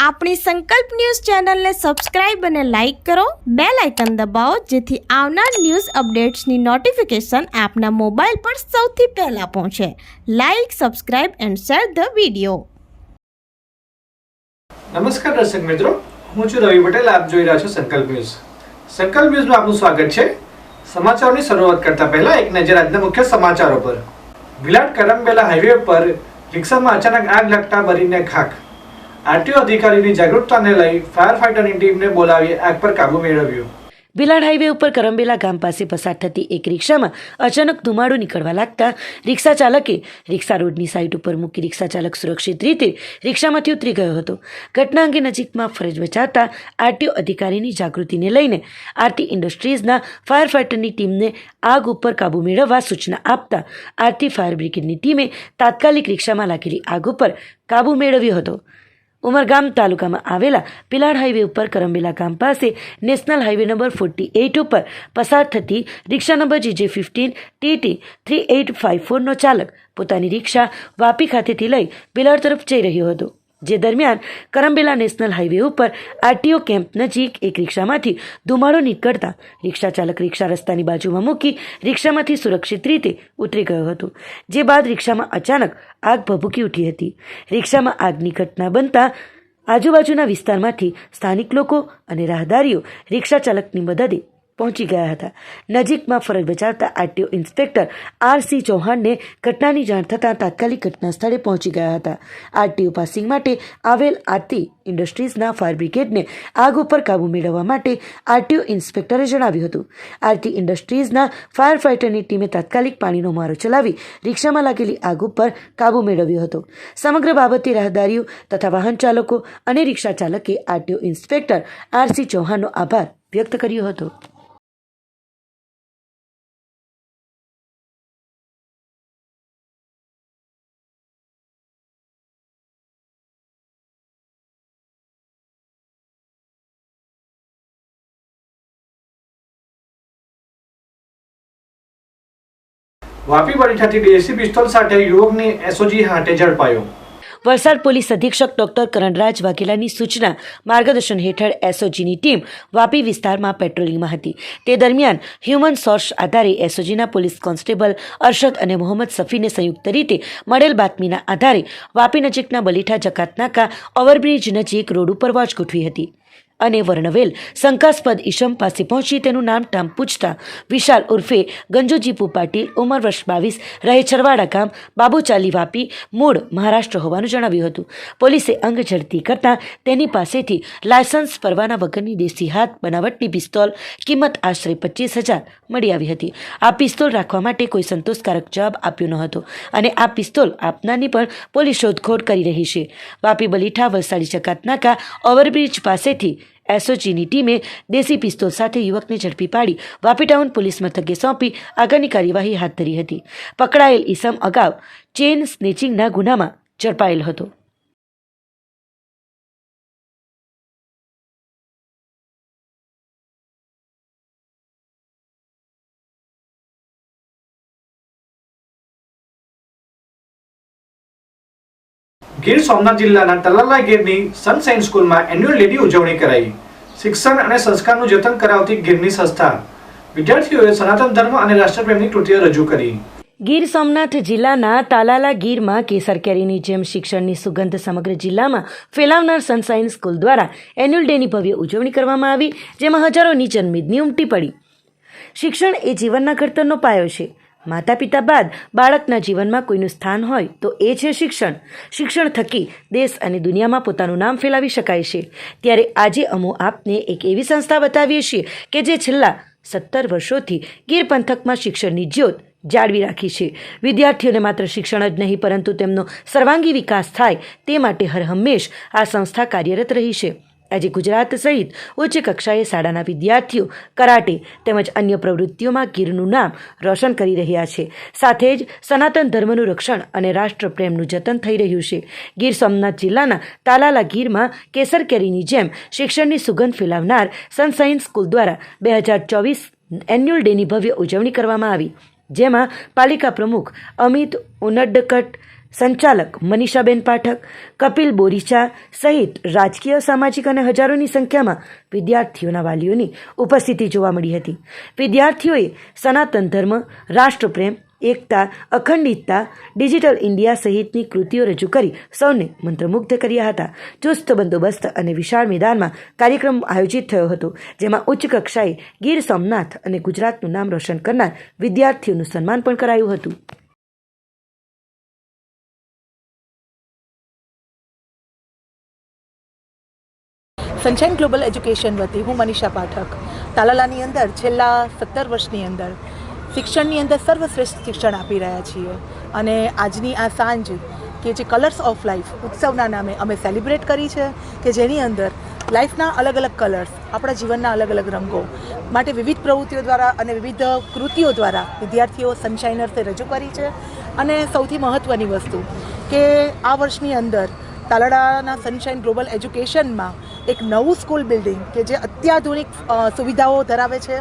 આપણી સંકલ્પ ન્યૂઝ ચેનલને સબસ્ક્રાઇબ અને લાઇક કરો, બેલ આઇકન દબાવો જેથી આવનાર ન્યૂઝ અપડેટ્સની નોટિફિકેશન આપના મોબાઈલ પર સૌથી પહેલા પહોંચે. Like, subscribe and share the video. નમસ્કાર દર્શક મિત્રો, હું છું રવિ પટેલ. આપ જોઈ રહ્યા છો સંકલ્પ ન્યૂઝ. સંકલ્પ ન્યૂઝમાં આપનું સ્વાગત છે. સમાચારોની શરૂઆત કરતા પહેલા એક નજર આજના મુખ્ય સમાચારો પર. ભીલાડ કરંબેલા હાઈવે પર રિક્ષામાં અચાનક આગ લાગતા બળીને ખાખ. આરટીઓ અધિકારીની જાગૃતતાને લઈ ફાયર ફાઈટરની ટીમને બોલાવી આગ પર કાબુ મેળવ્યો. ભીલાડ હાઈવે ઉપર કરંબેલા ગામ પાસે પસાર થતી એક રિક્ષામાં અચાનક ધુમાડો નીકળવા લાગતા રિક્ષા ચાલકે રિક્ષા રોડની સાઈડ ઉપર મૂકી રિક્ષા ચાલક સુરક્ષિત રીતે રિક્ષામાંથી ઉતરી ગયો હતો. ઘટના અંગે નજીકમાં ફરજ બજાવતા આરટીઓ અધિકારીની જાગૃતિને લઈને આરતી ઇન્ડસ્ટ્રીઝના ફાયર ફાઈટરની ટીમને આગ ઉપર કાબુ મેળવવા સૂચના આપતા આરતી ફાયર બ્રિગેડની ટીમે તાત્કાલિક રિક્ષામાં લાગેલી આગ ઉપર કાબુ મેળવ્યો હતો. ઉમરગામ તાલુકામાં આવેલા ભીલાડ હાઈવે ઉપર કરંબેલા ગામ પાસે નેશનલ હાઈવે નંબર 48 ઉપર પસાર થતી રિક્ષા નંબર GJ15 TT 3854નો ચાલક પોતાની રિક્ષા વાપી ખાતેથી લઈ ભીલાડ તરફ જઈ રહ્યો હતો. જે દરમિયાન કરંબેલા નેશનલ હાઈવે ઉપર આરટીઓ કેમ્પ નજીક એક રિક્ષામાંથી ધુમાડો નીકળતા રિક્ષા ચાલક રિક્ષા રસ્તાની બાજુમાં મૂકી રિક્ષામાંથી સુરક્ષિત રીતે ઉતરી ગયો હતો. જે બાદ રિક્ષામાં અચાનક આગ ભભૂકી ઉઠી હતી. રિક્ષામાં આગની ઘટના બનતા આજુબાજુના વિસ્તારમાંથી સ્થાનિક લોકો અને રાહદારીઓ રિક્ષા ચાલકની મદદે પહોંચી ગયા હતા. નજીકમાં ફરજ બજાવતા આરટીઓ ઇન્સ્પેક્ટર RC ચૌહાણને ઘટનાની જાણ થતાં તાત્કાલિક ઘટના સ્થળે પહોંચી ગયા હતા. આરટીઓ પાસિંગ માટે આવેલ આરતી ઇન્ડસ્ટ્રીઝના ફાયર બ્રિગેડને આગ ઉપર કાબુ મેળવવા માટે આરટીઓ ઇન્સ્પેક્ટરે જણાવ્યું હતું. આરતી ઇન્ડસ્ટ્રીઝના ફાયર ફાઈટરની ટીમે તાત્કાલિક પાણીનો મારો ચલાવી રિક્ષામાં લાગેલી આગ ઉપર કાબુ મેળવ્યો હતો. સમગ્ર બાબતે રાહદારીઓ તથા વાહન ચાલકો અને રિક્ષા ચાલકે આરટીઓ ઇન્સ્પેક્ટર RC ચૌહાણનો આભાર વ્યક્ત કર્યો હતો. વાપી બરીઠાથી દેશી પિસ્તોલ સાથે યુવકની એસઓજી હાથે ઝડપાયો. વલસાડ પોલીસ અધિક્ષક ડોક્ટર કરણરાજ વાઘેલાની સૂચના માર્ગદર્શન હેઠળ એસઓજીની ટીમ વાપી વિસ્તારમાં પેટ્રોલિંગમાં હતી. તે દરમિયાન હ્યુમન સોર્સ આધારે એસઓજીના પોલીસ કોન્સ્ટેબલ અરશદ અને મોહમ્મદ સફીને સંયુક્ત રીતે મળેલ બાતમીના આધારે વાપી નજીકના બલીઠા જકાત નાકા ઓવરબ્રિજ નજીક રોડ ઉપર વોચ ગોઠવી હતી અને વર્ણવેલ શંકાસ્પદ ઈસમ પાસે પહોંચી તેનું નામ ટામ પૂછતા વિશાલ ઉર્ફે ગંજુજીપુ પાટીલ, ઉંમર વર્ષ 22, રહે છરવાડા ગામ, બાબુચાલી, વાપી, મૂળ મહારાષ્ટ્ર હોવાનું જણાવ્યું હતું. પોલીસે અંગ ઝડપી કરતાં તેની પાસેથી લાયસન્સ પરવાના વગરની દેશી હાથ બનાવટની પિસ્તોલ કિંમત આશરે 25,000 મળી આવી હતી. આ પિસ્તોલ રાખવા માટે કોઈ સંતોષકારક જવાબ આપ્યો ન હતો અને આ પિસ્તોલ આપનારની પણ પોલીસ શોધખોળ કરી રહી છે. વાપી બલીઠા વલસાડી જકાત નાકા ઓવરબ્રિજ પાસેથી એસઓજીની ટીમે દેશી પિસ્તોલ સાથે યુવકને ઝડપી પાડી વાપી ટાઉન પોલીસ મથકે સોંપી આગળની કાર્યવાહી હાથ ધરી હતી. પકડાયેલ ઈસમ અગાઉ ચેઇન સ્નેચિંગના ગુનામાં ઝડપાયેલ હતો. ગીર સોમનાથ જિલ્લાના તલાલા ગીરની સનસાઇન સ્કૂલમાં એન્યુઅલ ડેની ઉજવણી કરાઈ. શિક્ષણ અને સંસ્કારનું જતન કરાવતી ગીરની સંસ્થા વિદ્યાર્થીઓએ સનાતન ધર્મ અને રાષ્ટ્રપ્રેમની કૃતિઓ રજૂ કરી. ગીર સોમનાથ જિલ્લાના તાલાલા ગીરમાં કેસર કેરીની જેમ શિક્ષણની સુગંધ સમગ્ર જિલ્લામાં ફેલાવનાર સનસાઇન સ્કૂલ દ્વારા એન્યુઅલ ડેની ભવ્ય ઉજવણી કરવામાં આવી, જેમાં હજારોની જનમેદની ઉમટી પડી. શિક્ષણ એ જીવનના ઘડતરનો પાયો છે. માતા પિતા બાદ બાળકના જીવનમાં કોઈનું સ્થાન હોય તો એ છે શિક્ષણ. શિક્ષણ થકી દેશ અને દુનિયામાં પોતાનું નામ ફેલાવી શકાય છે. ત્યારે આજે અમો આપને એક એવી સંસ્થા બતાવીએ છીએ કે જે છેલ્લા 17 વર્ષોથી ગીર પંથકમાં શિક્ષણની જ્યોત જાળવી રાખી છે. વિદ્યાર્થીઓને માત્ર શિક્ષણ જ નહીં પરંતુ તેમનો સર્વાંગી વિકાસ થાય તે માટે હર હંમેશ આ સંસ્થા કાર્યરત રહી છે. આજે ગુજરાત સહિત ઉચ્ચ કક્ષાએ શાળાના વિદ્યાર્થીઓ કરાટે તેમજ અન્ય પ્રવૃત્તિઓમાં ગીરનું નામ રોશન કરી રહ્યા છે. સાથે જ સનાતન ધર્મનું રક્ષણ અને રાષ્ટ્રપ્રેમનું જતન થઈ રહ્યું છે. ગીર સોમનાથ જિલ્લાના તાલાલા ગીરમાં કેસર કેરીની જેમ શિક્ષણની સુગંધ ફેલાવનાર સનસાઇન સ્કૂલ દ્વારા 2024 એન્યુઅલ ડેની ભવ્ય ઉજવણી કરવામાં આવી, જેમાં પાલિકા પ્રમુખ અમિત ઉનડકટ, સંચાલક મનીષાબેન પાઠક, કપિલ બોરીચા સહિત રાજકીય, સામાજિક અને હજારોની સંખ્યામાં વિદ્યાર્થીઓના વાલીઓની ઉપસ્થિતિ જોવા મળી હતી. વિદ્યાર્થીઓએ સનાતન ધર્મ, રાષ્ટ્રપ્રેમ, એકતા, અખંડિતતા, ડિજિટલ ઇન્ડિયા સહિતની કૃતિઓ રજૂ કરી સૌને મંત્રમુગ્ધ કર્યા હતા. ચુસ્ત બંદોબસ્ત અને વિશાળ મેદાનમાં કાર્યક્રમ આયોજિત થયો હતો, જેમાં ઉચ્ચ કક્ષાએ ગીર સોમનાથ અને ગુજરાતનું નામ રોશન કરનાર વિદ્યાર્થીઓનું સન્માન પણ કરાયું હતું. સનશાઇન ગ્લોબલ એજ્યુકેશન વતી હું મનીષા પાઠક તાલાલાની અંદર છેલ્લા 17 વર્ષની અંદર શિક્ષણની અંદર સર્વશ્રેષ્ઠ શિક્ષણ આપી રહ્યા છીએ અને આજની આ સાંજ કે જે કલર્સ ઓફ લાઈફ ઉત્સવના નામે અમે સેલિબ્રેટ કરી છે કે જેની અંદર લાઈફના અલગ અલગ કલર્સ, આપણા જીવનના અલગ અલગ રંગો માટે વિવિધ પ્રવૃત્તિઓ દ્વારા અને વિવિધ કૃતિઓ દ્વારા વિદ્યાર્થીઓ સનશાઇનર્સે રજૂ કરી છે. અને સૌથી મહત્ત્વની વસ્તુ કે આ વર્ષની અંદર તાલાળાના સનશાઇન ગ્લોબલ એજ્યુકેશનમાં એક નવું સ્કૂલ બિલ્ડિંગ કે જે અત્યાધુનિક સુવિધાઓ ધરાવે છે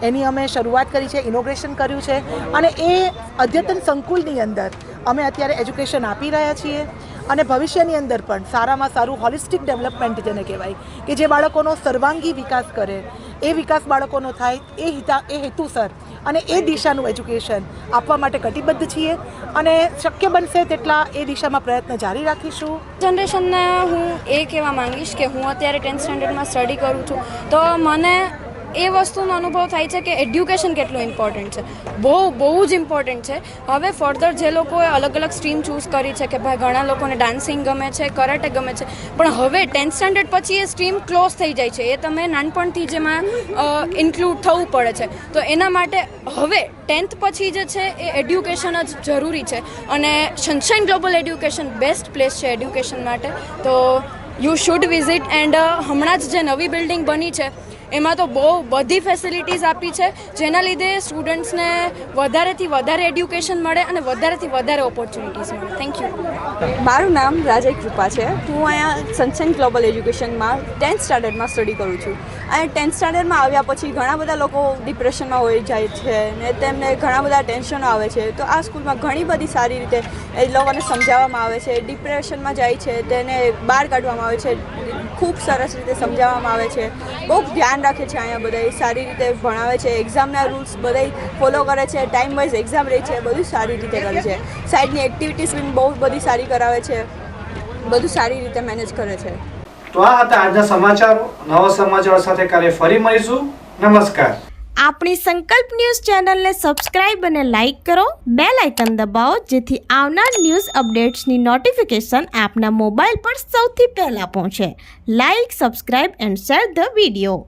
એની અમે શરૂઆત કરી છે, ઇનોગ્રેશન કર્યું છે અને એ અદ્યતન સંકુલની અંદર અમે અત્યારે એજ્યુકેશન આપી રહ્યા છીએ અને ભવિષ્યની અંદર પણ સારામાં સારું હોલિસ્ટિક ડેવલપમેન્ટ જેને કહેવાય કે જે બાળકોનો સર્વાંગી વિકાસ કરે, એ વિકાસ બાળકોનો થાય એ હેતુસર અને એ દિશાનું એજ્યુકેશન આપવા માટે કટિબદ્ધ છીએ અને શક્ય બનશે તેટલા એ દિશામાં પ્રયત્ન જારી રાખીશું. જનરેશનને હું એ કહેવા માંગીશ કે હું અત્યારે 10th સ્ટેન્ડર્ડમાં સ્ટડી કરું છું તો મને એ વસ્તુનો અનુભવ થાય છે કે એડ્યુકેશન કેટલું ઇમ્પોર્ટન્ટ છે, બહુ જ ઇમ્પોર્ટન્ટ છે. હવે ફર્ધર જે લોકોએ અલગ અલગ સ્ટ્રીમ ચૂઝ કરી છે કે ભાઈ ઘણા લોકોને ડાન્સિંગ ગમે છે, કરાટે ગમે છે, પણ હવે 10th સ્ટેન્ડર્ડ પછી એ સ્ટ્રીમ ક્લોઝ થઈ જાય છે. એ તમે નાનપણથી જેમાં ઇન્ક્લુડ થવું પડે છે. તો એના માટે હવે 10th પછી જે છે એ એડ્યુકેશન જ જરૂરી છે અને sunshine global education best place છે એડ્યુકેશન માટે. તો યુ શુડ વિઝિટ એન્ડ હમણાં જ જે નવી બિલ્ડિંગ બની છે એમાં તો બહુ બધી ફેસિલિટીઝ આપી છે જેના લીધે સ્ટુડન્ટ્સને વધારેથી વધારે એડ્યુકેશન મળે અને વધારેથી વધારે ઓપોર્ચ્યુનિટીઝ મળે. Thank you. મારું નામ રાજય કૃપા છે. હું અહીંયા સનશાઇન ગ્લોબલ એજ્યુકેશનમાં 10th સ્ટાન્ડર્ડમાં સ્ટડી કરું છું. અને 10th સ્ટાન્ડર્ડમાં આવ્યા પછી ઘણા બધા લોકો ડિપ્રેશનમાં હોઈ જાય છે ને તેમને ઘણા બધા ટેન્શનો આવે છે. તો આ સ્કૂલમાં ઘણી બધી સારી રીતે એ લોકોને સમજાવવામાં આવે છે. ડિપ્રેશનમાં જાય છે તેને બહાર કાઢવામાં આવે છે, ખૂબ સરસ રીતે સમજાવવામાં આવે છે. બહુ ધ્યાન રાખે છે અહીંયા બધા, સારી રીતે ભણાવે છે, એક્ઝામના રૂલ્સ બધા ફોલો કરે છે, ટાઈમ વાઇઝ એક્ઝામ રહે છે, બધું સારી રીતે કરે છે. સાઈડની એક્ટિવિટીઝ બી બહુ બધી સારી કરાવે છે, બધું સારી રીતે મેનેજ કરે છે. તો આ હતા આજના સમાચારો. નવા સમાચારો સાથે કાલે ફરી મળીશું. નમસ્કાર. આપણી સંકલ્પ ન્યૂઝ ચેનલને સબસ્ક્રાઇબ અને લાઇક કરો, બેલ આઇકન દબાવો જેથી આવનાર ન્યૂઝ અપડેટ્સની નોટિફિકેશન આપના મોબાઈલ પર સૌથી પહેલા પહોંચે. Like, subscribe and share the video.